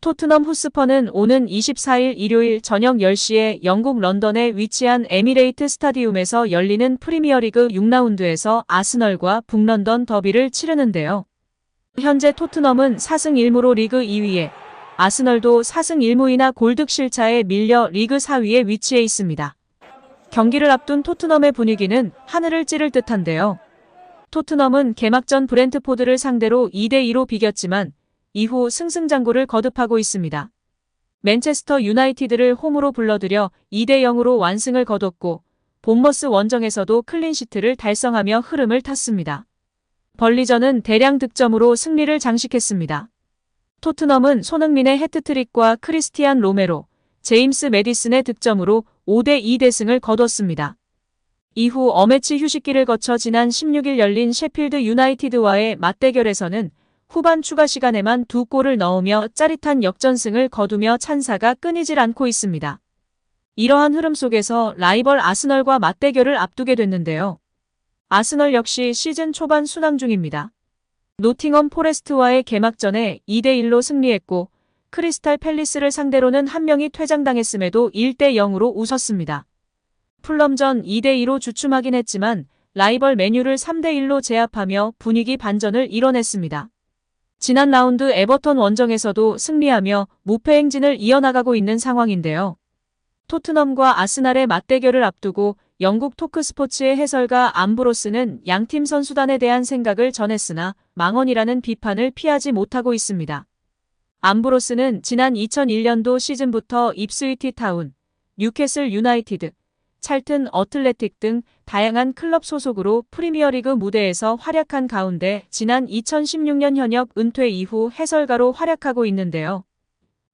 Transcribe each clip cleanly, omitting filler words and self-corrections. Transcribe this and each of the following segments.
토트넘 호스퍼는 오는 24일 일요일 저녁 10시에 영국 런던에 위치한 에미레이트 스타디움에서 열리는 프리미어리그 6라운드에서 아스널과 북런던 더비를 치르는데요. 현재 토트넘은 4승 1무로 리그 2위에, 아스널도 4승 1무이나 골득실차에 밀려 리그 4위에 위치해 있습니다. 경기를 앞둔 토트넘의 분위기는 하늘을 찌를 듯한데요. 토트넘은 개막전 브렌트포드를 상대로 2대2로 비겼지만 이후 승승장구를 거듭하고 있습니다. 맨체스터 유나이티드를 홈으로 불러들여 2대0으로 완승을 거뒀고 본머스 원정에서도 클린시트를 달성하며 흐름을 탔습니다. 벌리전은 대량 득점으로 승리를 장식했습니다. 토트넘은 손흥민의 해트트릭과 크리스티안 로메로, 제임스 매디슨의 득점으로 5대2 대승을 거뒀습니다. 이후 어매치 휴식기를 거쳐 지난 16일 열린 셰필드 유나이티드와의 맞대결에서는 후반 추가 시간에만 2골을 넣으며 짜릿한 역전승을 거두며 찬사가 끊이질 않고 있습니다. 이러한 흐름 속에서 라이벌 아스널과 맞대결을 앞두게 됐는데요. 아스널 역시 시즌 초반 순항 중입니다. 노팅엄 포레스트와의 개막전에 2대1로 승리했고 크리스탈 팰리스를 상대로는 한 명이 퇴장당했음에도 1대0으로 웃었습니다. 풀럼전 2대2로 주춤하긴 했지만 라이벌 맨유를 3대1로 제압하며 분위기 반전을 이뤄냈습니다. 지난 라운드 에버턴 원정에서도 승리하며 무패 행진을 이어나가고 있는 상황인데요. 토트넘과 아스날의 맞대결을 앞두고 영국 토크스포츠의 해설가 암브로스는 양팀 선수단에 대한 생각을 전했으나 망언이라는 비판을 피하지 못하고 있습니다. 암브로스는 지난 2001년도 시즌부터 입스위티 타운, 뉴캐슬 유나이티드, 찰튼 어틀레틱 등 다양한 클럽 소속으로 프리미어리그 무대에서 활약한 가운데 지난 2016년 현역 은퇴 이후 해설가로 활약하고 있는데요.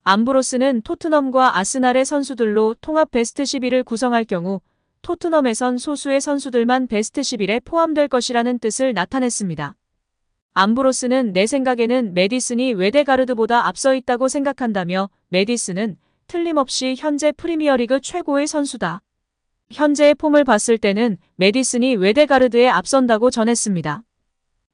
암브로스는 토트넘과 아스날의 선수들로 통합 베스트 11을 구성할 경우 토트넘에선 소수의 선수들만 베스트 11에 포함될 것이라는 뜻을 나타냈습니다. 암브로스는 내 생각에는 매디슨이 웨데가르드보다 앞서 있다고 생각한다며 매디슨은 틀림없이 현재 프리미어리그 최고의 선수다. 현재의 폼을 봤을 때는 매디슨이 웨데가르드에 앞선다고 전했습니다.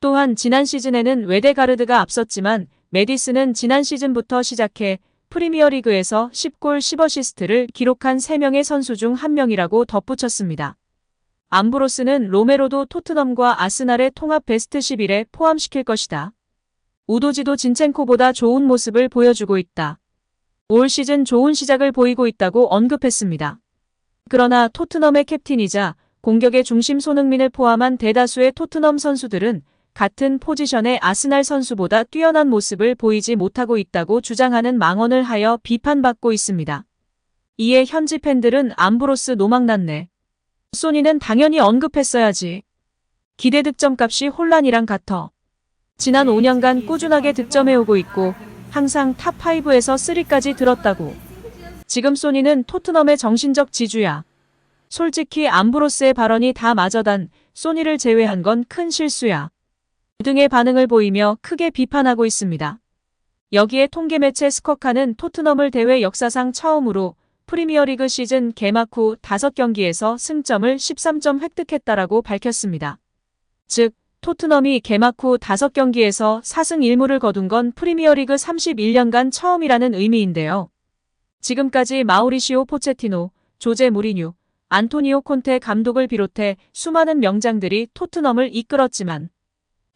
또한 지난 시즌에는 웨데가르드가 앞섰지만 매디슨은 지난 시즌부터 시작해 프리미어리그에서 10골 10어시스트를 기록한 3명의 선수 중 1명이라고 덧붙였습니다. 암브로스는 로메로도 토트넘과 아스날의 통합 베스트 11에 포함시킬 것이다. 우도지도 진첸코보다 좋은 모습을 보여주고 있다. 올 시즌 좋은 시작을 보이고 있다고 언급했습니다. 그러나 토트넘의 캡틴이자 공격의 중심 손흥민을 포함한 대다수의 토트넘 선수들은 같은 포지션의 아스날 선수보다 뛰어난 모습을 보이지 못하고 있다고 주장하는 망언을 하여 비판받고 있습니다. 이에 현지 팬들은 암브로스 노망났네. 소니는 당연히 언급했어야지. 기대 득점값이 혼란이랑 같아. 지난 5년간 꾸준하게 득점해오고 있고 항상 탑5에서 3까지 들었다고. 지금 소니는 토트넘의 정신적 지주야. 솔직히 암브로스의 발언이 다 맞아단 소니를 제외한 건 큰 실수야. 등의 반응을 보이며 크게 비판하고 있습니다. 여기에 통계 매체 스코카는 토트넘을 대회 역사상 처음으로 프리미어리그 시즌 개막 후 5경기에서 승점을 13점 획득했다라고 밝혔습니다. 즉, 토트넘이 개막 후 5경기에서 4승 1무를 거둔 건 프리미어리그 31년간 처음이라는 의미인데요. 지금까지 마우리시오 포체티노, 조제 무리뉴, 안토니오 콘테 감독을 비롯해 수많은 명장들이 토트넘을 이끌었지만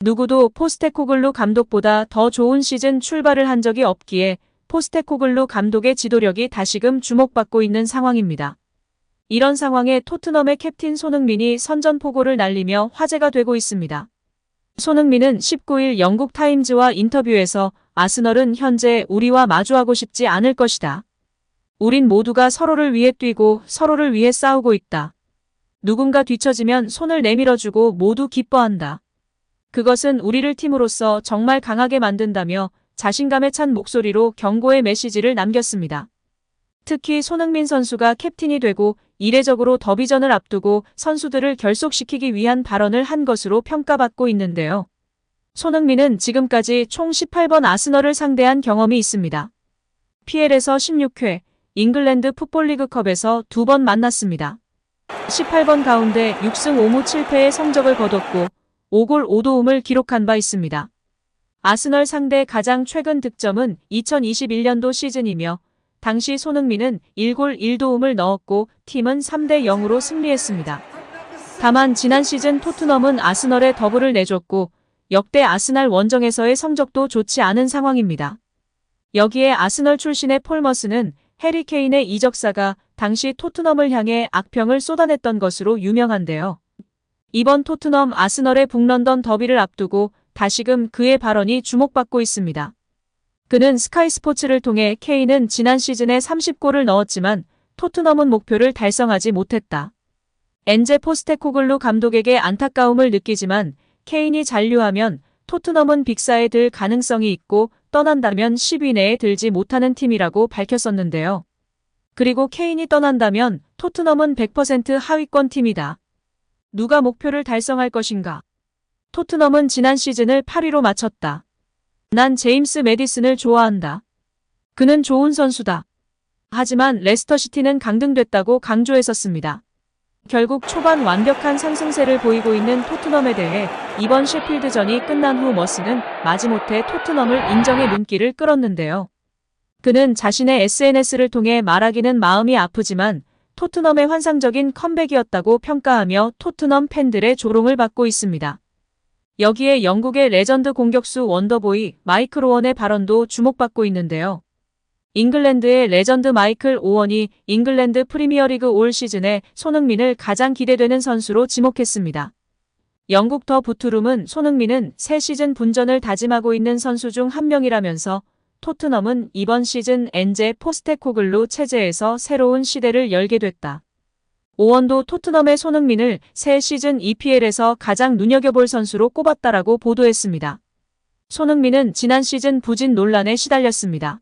누구도 포스테코글루 감독보다 더 좋은 시즌 출발을 한 적이 없기에 포스테코글루 감독의 지도력이 다시금 주목받고 있는 상황입니다. 이런 상황에 토트넘의 캡틴 손흥민이 선전포고를 날리며 화제가 되고 있습니다. 손흥민은 19일 영국 타임즈와 인터뷰에서 아스널은 현재 우리와 마주하고 싶지 않을 것이다. 우린 모두가 서로를 위해 뛰고 서로를 위해 싸우고 있다. 누군가 뒤처지면 손을 내밀어주고 모두 기뻐한다. 그것은 우리를 팀으로서 정말 강하게 만든다며 자신감에 찬 목소리로 경고의 메시지를 남겼습니다. 특히 손흥민 선수가 캡틴이 되고 이례적으로 더비전을 앞두고 선수들을 결속시키기 위한 발언을 한 것으로 평가받고 있는데요. 손흥민은 지금까지 총 18번 아스널을 상대한 경험이 있습니다. PL에서 16회, 잉글랜드 풋볼리그컵에서 2번 만났습니다. 18번 가운데 6승 5무 7패의 성적을 거뒀고 5골 5도움을 기록한 바 있습니다. 아스널 상대 가장 최근 득점은 2021년도 시즌이며 당시 손흥민은 1골 1도움을 넣었고 팀은 3대 0으로 승리했습니다. 다만 지난 시즌 토트넘은 아스널에 더블을 내줬고 역대 아스날 원정에서의 성적도 좋지 않은 상황입니다. 여기에 아스널 출신의 폴머스는 해리 케인의 이적사가 당시 토트넘을 향해 악평을 쏟아냈던 것으로 유명한데요. 이번 토트넘 아스널의 북런던 더비를 앞두고 다시금 그의 발언이 주목받고 있습니다. 그는 스카이 스포츠를 통해 케인은 지난 시즌에 30골을 넣었지만 토트넘은 목표를 달성하지 못했다. 엔제 포스테코글루 감독에게 안타까움을 느끼지만 케인이 잔류하면 토트넘은 빅사에 들 가능성이 있고 떠난다면 10위 내에 들지 못하는 팀이라고 밝혔었는데요. 그리고 케인이 떠난다면 토트넘은 100% 하위권 팀이다. 누가 목표를 달성할 것인가? 토트넘은 지난 시즌을 8위로 마쳤다. 난 제임스 매디슨을 좋아한다. 그는 좋은 선수다. 하지만 레스터시티는 강등됐다고 강조했었습니다. 결국 초반 완벽한 상승세를 보이고 있는 토트넘에 대해 이번 셰필드전이 끝난 후 머스는 마지못해 토트넘을 인정의 눈길을 끌었는데요. 그는 자신의 SNS를 통해 말하기는 마음이 아프지만 토트넘의 환상적인 컴백이었다고 평가하며 토트넘 팬들의 조롱을 받고 있습니다. 여기에 영국의 레전드 공격수 원더보이 마이클 오원의 발언도 주목받고 있는데요. 잉글랜드의 레전드 마이클 오원이 잉글랜드 프리미어리그 올 시즌에 손흥민을 가장 기대되는 선수로 지목했습니다. 영국 더 부투룸은 손흥민은 새 시즌 분전을 다짐하고 있는 선수 중 한 명이라면서 토트넘은 이번 시즌 엔제 포스테코글루 체제에서 새로운 시대를 열게 됐다. 오원도 토트넘의 손흥민을 새 시즌 EPL에서 가장 눈여겨볼 선수로 꼽았다라고 보도했습니다. 손흥민은 지난 시즌 부진 논란에 시달렸습니다.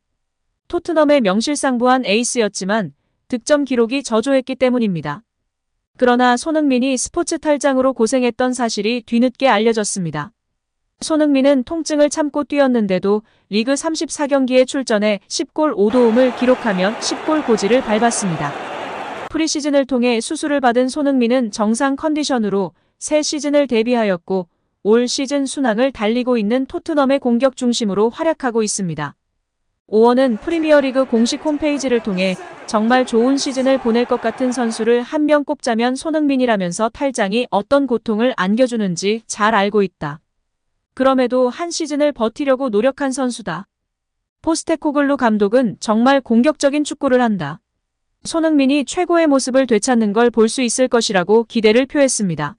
토트넘의 명실상부한 에이스였지만 득점 기록이 저조했기 때문입니다. 그러나 손흥민이 스포츠 탈장으로 고생했던 사실이 뒤늦게 알려졌습니다. 손흥민은 통증을 참고 뛰었는데도 리그 34경기에 출전해 10골 5도움을 기록하며 10골 고지를 밟았습니다. 프리시즌을 통해 수술을 받은 손흥민은 정상 컨디션으로 새 시즌을 대비하였고 올 시즌 순항을 달리고 있는 토트넘의 공격 중심으로 활약하고 있습니다. 오원은 프리미어리그 공식 홈페이지를 통해 정말 좋은 시즌을 보낼 것 같은 선수를 한 명 꼽자면 손흥민이라면서 탈장이 어떤 고통을 안겨주는지 잘 알고 있다. 그럼에도 한 시즌을 버티려고 노력한 선수다. 포스테코글루 감독은 정말 공격적인 축구를 한다. 손흥민이 최고의 모습을 되찾는 걸 볼 수 있을 것이라고 기대를 표했습니다.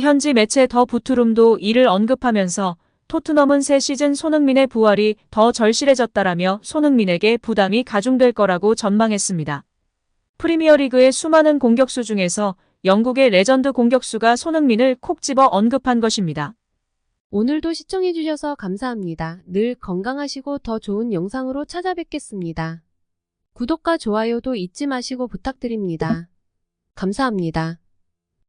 현지 매체 더 부투룸도 이를 언급하면서 토트넘은 새 시즌 손흥민의 부활이 더 절실해졌다라며 손흥민에게 부담이 가중될 거라고 전망했습니다. 프리미어리그의 수많은 공격수 중에서 영국의 레전드 공격수가 손흥민을 콕 집어 언급한 것입니다. 오늘도 시청해주셔서 감사합니다. 늘 건강하시고 더 좋은 영상으로 찾아뵙겠습니다. 구독과 좋아요도 잊지 마시고 부탁드립니다. 감사합니다.